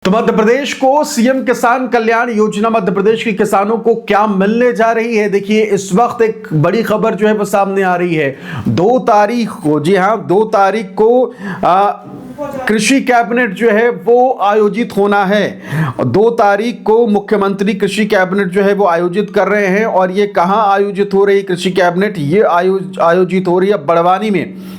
तो मध्य प्रदेश को सीएम किसान कल्याण योजना मध्य प्रदेश के किसानों को क्या मिलने जा रही है। देखिए इस वक्त एक बड़ी खबर जो है वो सामने आ रही है। 2 तारीख को, जी हां 2 तारीख को कृषि कैबिनेट जो है वो आयोजित होना है। 2 तारीख को मुख्यमंत्री कृषि कैबिनेट जो है वो आयोजित कर रहे हैं। और ये कहां आयोजित हो रही है कृषि कैबिनेट? ये आयोजित हो रही है बड़वानी में।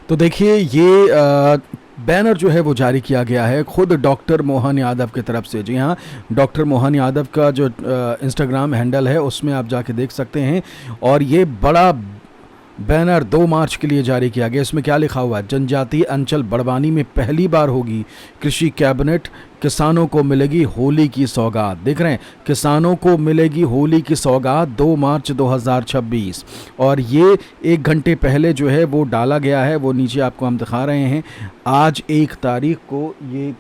तो देखिए ये बैनर जो है वो जारी किया गया है खुद डॉक्टर मोहन यादव की तरफ से। जी हाँ, डॉक्टर मोहन यादव का जो इंस्टाग्राम हैंडल है उसमें आप जाके देख सकते हैं। और ये बड़ा बैनर 2 मार्च के लिए जारी किया गया। इसमें क्या लिखा हुआ है? जनजातीय अंचल बड़वानी में पहली बार होगी कृषि कैबिनेट, किसानों को मिलेगी होली की सौगात। देख रहे हैं, किसानों को मिलेगी होली की सौगात 2 मार्च 2026। और ये 1 घंटे पहले जो है वो डाला गया है, वो नीचे आपको हम दिखा रहे हैं। आज 1 तारीख को ये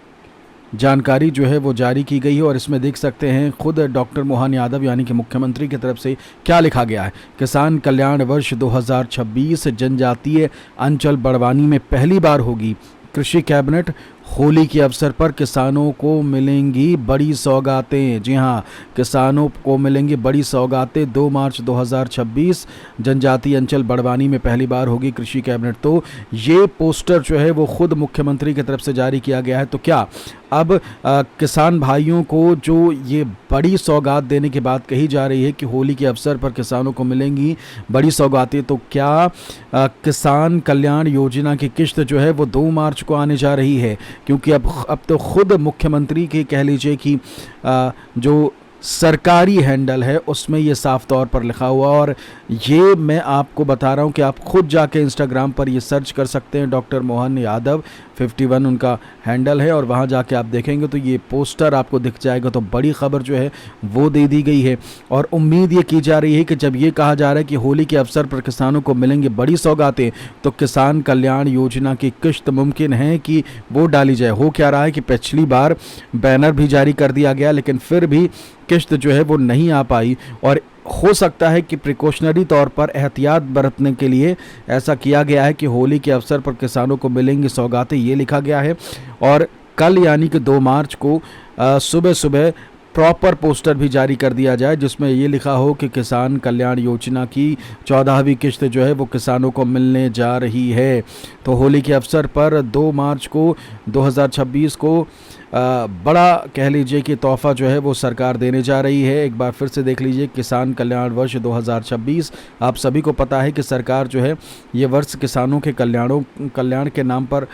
जानकारी जो है वो जारी की गई है। और इसमें देख सकते हैं खुद डॉक्टर मोहन यादव यानी कि मुख्यमंत्री की तरफ से क्या लिखा गया है। किसान कल्याण वर्ष 2026, जनजातीय अंचल बड़वानी में पहली बार होगी कृषि कैबिनेट, होली के अवसर पर किसानों को मिलेंगी बड़ी सौगातें। जी हाँ, किसानों को मिलेंगी बड़ी सौगातें। 2 मार्च 2026 जनजातीय अंचल बड़वानी में पहली बार होगी कृषि कैबिनेट। तो ये पोस्टर जो है वो खुद मुख्यमंत्री की तरफ से जारी किया गया है। तो क्या अब किसान भाइयों को जो ये बड़ी सौगात देने की बात कही जा रही है कि होली के अवसर पर किसानों को मिलेंगी बड़ी सौगातें, तो क्या किसान कल्याण योजना की किश्त जो है वो 2 मार्च को आने जा रही है? क्योंकि अब तो खुद मुख्यमंत्री के कह लीजिए कि जो सरकारी हैंडल है उसमें ये साफ तौर पर लिखा हुआ। और ये मैं आपको बता रहा हूँ कि आप खुद जाके इंस्टाग्राम पर ये सर्च कर सकते हैं। डॉक्टर मोहन यादव 51 उनका हैंडल है और वहाँ जाके आप देखेंगे तो ये पोस्टर आपको दिख जाएगा। तो बड़ी खबर जो है वो दे दी गई है। और उम्मीद ये की जा रही है कि जब ये कहा जा रहा है कि होली के अवसर पर किसानों को मिलेंगे बड़ी सौगातें, तो किसान कल्याण योजना की किश्त मुमकिन है कि वो डाली जाए। हो क्या रहा है कि पिछली बार बैनर भी जारी कर दिया गया लेकिन फिर भी किश्त जो है वो नहीं आ पाई। और हो सकता है कि प्रिकॉशनरी तौर पर एहतियात बरतने के लिए ऐसा किया गया है कि होली के अवसर पर किसानों को मिलेंगी सौगातें, ये लिखा गया है। और कल यानी कि 2 मार्च को सुबह सुबह प्रॉपर पोस्टर भी जारी कर दिया जाए जिसमें ये लिखा हो कि किसान कल्याण योजना की 14वीं किश्त जो है वो किसानों को मिलने जा रही है। तो होली के अवसर पर 2 मार्च को 2026 को बड़ा कह लीजिए कि तोहफ़ा जो है वो सरकार देने जा रही है। एक बार फिर से देख लीजिए, किसान कल्याण वर्ष 2026। आप सभी को पता है कि सरकार जो है ये वर्ष किसानों के कल्याण के नाम पर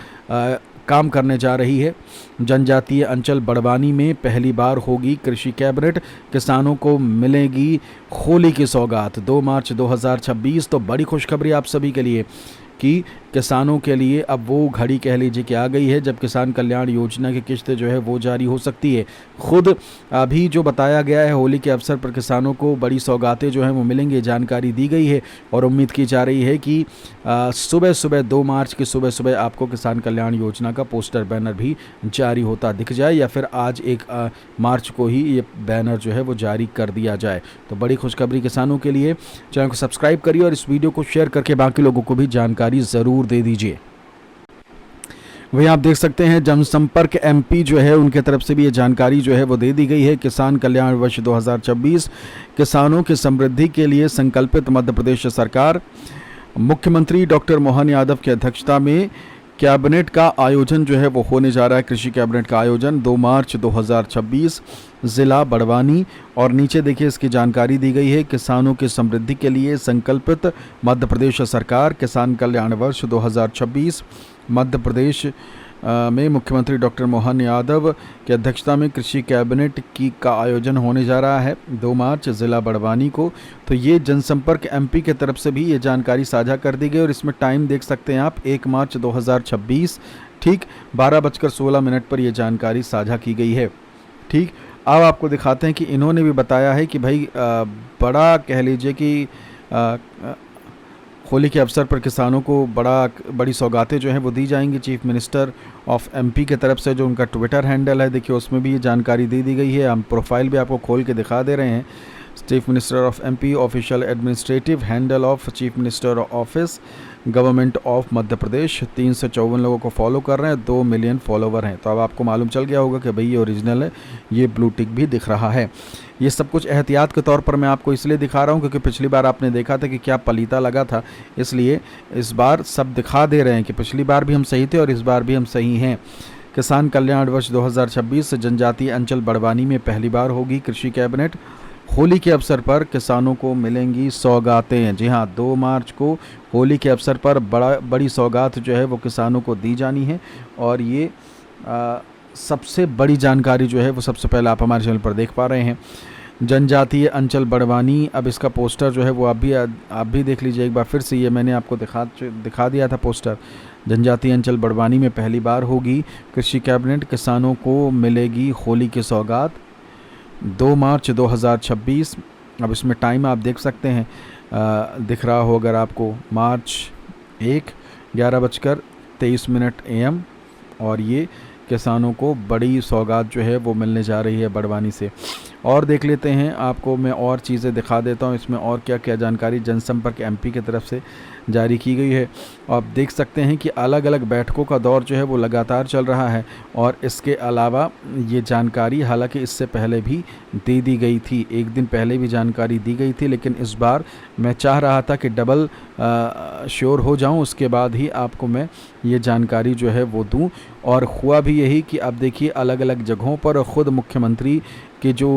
काम करने जा रही है। जनजातीय अंचल बड़वानी में पहली बार होगी कृषि कैबिनेट, किसानों को मिलेगी होली की सौगात 2 मार्च 2026। तो बड़ी खुशखबरी आप सभी के लिए कि किसानों के लिए अब वो घड़ी कह लीजिए कि आ गई है जब किसान कल्याण योजना की किश्त जो है वो जारी हो सकती है। खुद अभी जो बताया गया है होली के अवसर पर किसानों को बड़ी सौगातें जो हैं वो मिलेंगी, जानकारी दी गई है। और उम्मीद की जा रही है कि सुबह सुबह 2 मार्च की सुबह सुबह आपको किसान कल्याण योजना का पोस्टर बैनर भी जारी होता दिख जाए या फिर आज 1 मार्च को ही ये बैनर जो है वो जारी कर दिया जाए। तो बड़ी खुशखबरी किसानों के लिए। चैनल को सब्सक्राइब करिए और इस वीडियो को शेयर करके बाकी लोगों को भी जानकारी ज़रूर दे दीजिए। वहीं आप देख सकते हैं जनसंपर्क एमपी जो है उनके तरफ से भी ये जानकारी जो है वो दे दी गई है। किसान कल्याण वर्ष 2026, किसानों की समृद्धि के लिए संकल्पित मध्य प्रदेश सरकार। मुख्यमंत्री डॉक्टर मोहन यादव की अध्यक्षता में कैबिनेट का आयोजन जो है वो होने जा रहा है। कृषि कैबिनेट का आयोजन 2 मार्च 2026, ज़िला बड़वानी। और नीचे देखिए इसकी जानकारी दी गई है, किसानों की समृद्धि के लिए संकल्पित मध्य प्रदेश सरकार। किसान कल्याण वर्ष 2026 मध्य प्रदेश में मुख्यमंत्री डॉक्टर मोहन यादव की अध्यक्षता में कृषि कैबिनेट का आयोजन होने जा रहा है 2 मार्च ज़िला बड़वानी को। तो ये जनसंपर्क एमपी के तरफ से भी ये जानकारी साझा कर दी गई। और इसमें टाइम देख सकते हैं आप 1 मार्च 2026 ठीक 12:16 पर यह जानकारी साझा की गई है। ठीक, अब आपको दिखाते हैं कि इन्होंने भी बताया है कि भाई बड़ा कह लीजिए कि होली के अवसर पर किसानों को बड़ी सौगातें जो हैं वो दी जाएंगी। चीफ मिनिस्टर ऑफ एमपी के तरफ से जो उनका ट्विटर हैंडल है देखिए उसमें भी ये जानकारी दी गई है। हम प्रोफाइल भी आपको खोल के दिखा दे रहे हैं। Chief minister of MP, official administrative handle of chief minister office, government of Madhya Pradesh. 354 लोगों को फॉलो कर रहे हैं, 2 मिलियन फॉलोवर हैं। तो अब आपको मालूम चल गया होगा कि भाई ये ओरिजिनल है, ये ब्लू टिक भी दिख रहा है। ये सब कुछ एहतियात के तौर पर मैं आपको इसलिए दिखा रहा हूँ क्योंकि पिछली बार आपने देखा था कि क्या पलीता लगा था, इसलिए इस बार सब दिखा दे रहे हैं कि पिछली बार भी हम सही थे और इस बार भी हम सही हैं। किसान कल्याण वर्ष 2026 जनजातीय अंचल बड़वानी में पहली बार होगी कृषि कैबिनेट। होली के अवसर पर किसानों को मिलेंगी सौगातें। जी हाँ, 2 मार्च को होली के अवसर पर बड़ी सौगात जो है वो किसानों को दी जानी है। और ये सबसे बड़ी जानकारी जो है वो सबसे पहले आप हमारे चैनल पर देख पा रहे हैं। जनजातीय अंचल बड़वानी, अब इसका पोस्टर जो है वो आप भी देख लीजिए एक बार फिर से। ये मैंने आपको दिखा दिया था पोस्टर। जनजातीय अंचल बड़वानी में पहली बार होगी कृषि कैबिनेट, किसानों को मिलेगी होली की सौगात। 2 मार्च 2026। अब इसमें टाइम आप देख सकते हैं, दिख रहा हो अगर आपको, मार्च 1, 11:23 AM। और ये किसानों को बड़ी सौगात जो है वो मिलने जा रही है बड़वानी से। और देख लेते हैं, आपको मैं और चीज़ें दिखा देता हूँ इसमें और क्या क्या जानकारी जनसंपर्क एमपी की तरफ से जारी की गई है। आप देख सकते हैं कि अलग अलग बैठकों का दौर जो है वो लगातार चल रहा है। और इसके अलावा ये जानकारी हालांकि इससे पहले भी दे दी गई थी, एक दिन पहले भी जानकारी दी गई थी, लेकिन इस बार मैं चाह रहा था कि डबल श्योर हो जाऊं, उसके बाद ही आपको मैं ये जानकारी जो है वो दूं। और हुआ भी यही कि अब देखिए अलग अलग जगहों पर ख़ुद मुख्यमंत्री के जो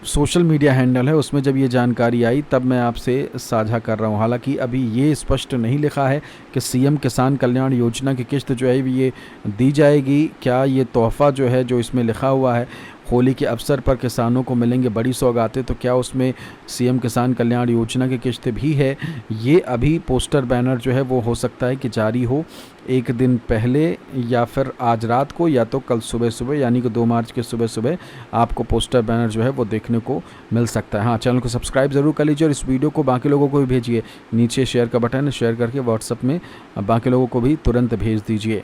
सोशल मीडिया हैंडल है उसमें जब ये जानकारी आई तब मैं आपसे साझा कर रहा हूँ। हालांकि अभी ये स्पष्ट नहीं लिखा है कि सीएम किसान कल्याण योजना की किस्त जो है ये दी जाएगी क्या। ये तोहफ़ा जो है जो इसमें लिखा हुआ है होली के अवसर पर किसानों को मिलेंगे बड़ी सौगातें, तो क्या उसमें सीएम किसान कल्याण योजना की किस्त भी है। ये अभी पोस्टर बैनर जो है वो हो सकता है कि जारी हो एक दिन पहले या फिर आज रात को या तो कल सुबह सुबह, यानी कि 2 मार्च के सुबह सुबह आपको पोस्टर बैनर जो है वो देखने को मिल सकता है। हाँ, चैनल को सब्सक्राइब ज़रूर कर लीजिए और इस वीडियो को बाकी लोगों को भी भेजिए। नीचे शेयर का बटन है, शेयर करके व्हाट्सएप में बाकी लोगों को भी तुरंत भेज दीजिए।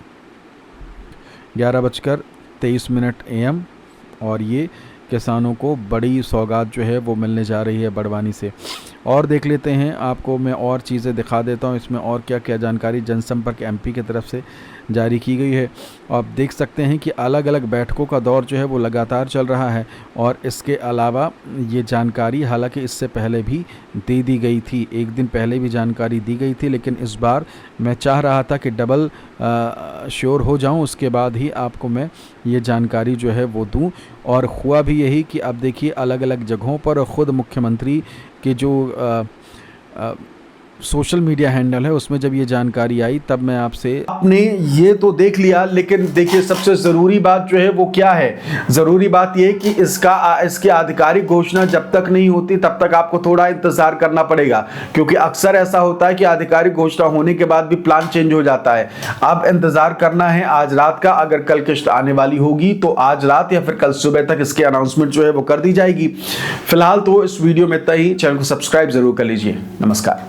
11:23 AM। और ये किसानों को बड़ी सौगात जो है वो मिलने जा रही है बड़वानी से। और देख लेते हैं, आपको मैं और चीज़ें दिखा देता हूँ इसमें और क्या क्या जानकारी जनसंपर्क एमपी की तरफ से जारी की गई है। आप देख सकते हैं कि अलग अलग बैठकों का दौर जो है वो लगातार चल रहा है। और इसके अलावा ये जानकारी हालांकि इससे पहले भी दे दी गई थी, एक दिन पहले भी जानकारी दी गई थी, लेकिन इस बार मैं चाह रहा था कि डबल श्योर हो जाऊं, उसके बाद ही आपको मैं ये जानकारी जो है वो दूं। और हुआ भी यही कि अब देखिए अलग अलग जगहों पर ख़ुद मुख्यमंत्री के जो सोशल मीडिया हैंडल है उसमें जब ये जानकारी आई तब मैं आपने ये तो देख लिया, लेकिन देखिए सबसे ज़रूरी बात जो है वो क्या है। ज़रूरी बात ये कि इसकी आधिकारिक घोषणा जब तक नहीं होती तब तक आपको थोड़ा इंतज़ार करना पड़ेगा, क्योंकि अक्सर ऐसा होता है कि आधिकारिक घोषणा होने के बाद भी प्लान चेंज हो जाता है। अब इंतज़ार करना है आज रात का। अगर कल किस्त आने वाली होगी तो आज रात या फिर कल सुबह तक इसकी अनाउंसमेंट जो है वो कर दी जाएगी। फिलहाल तो इस वीडियो में इतना ही। चैनल को सब्सक्राइब ज़रूर कर लीजिए। नमस्कार।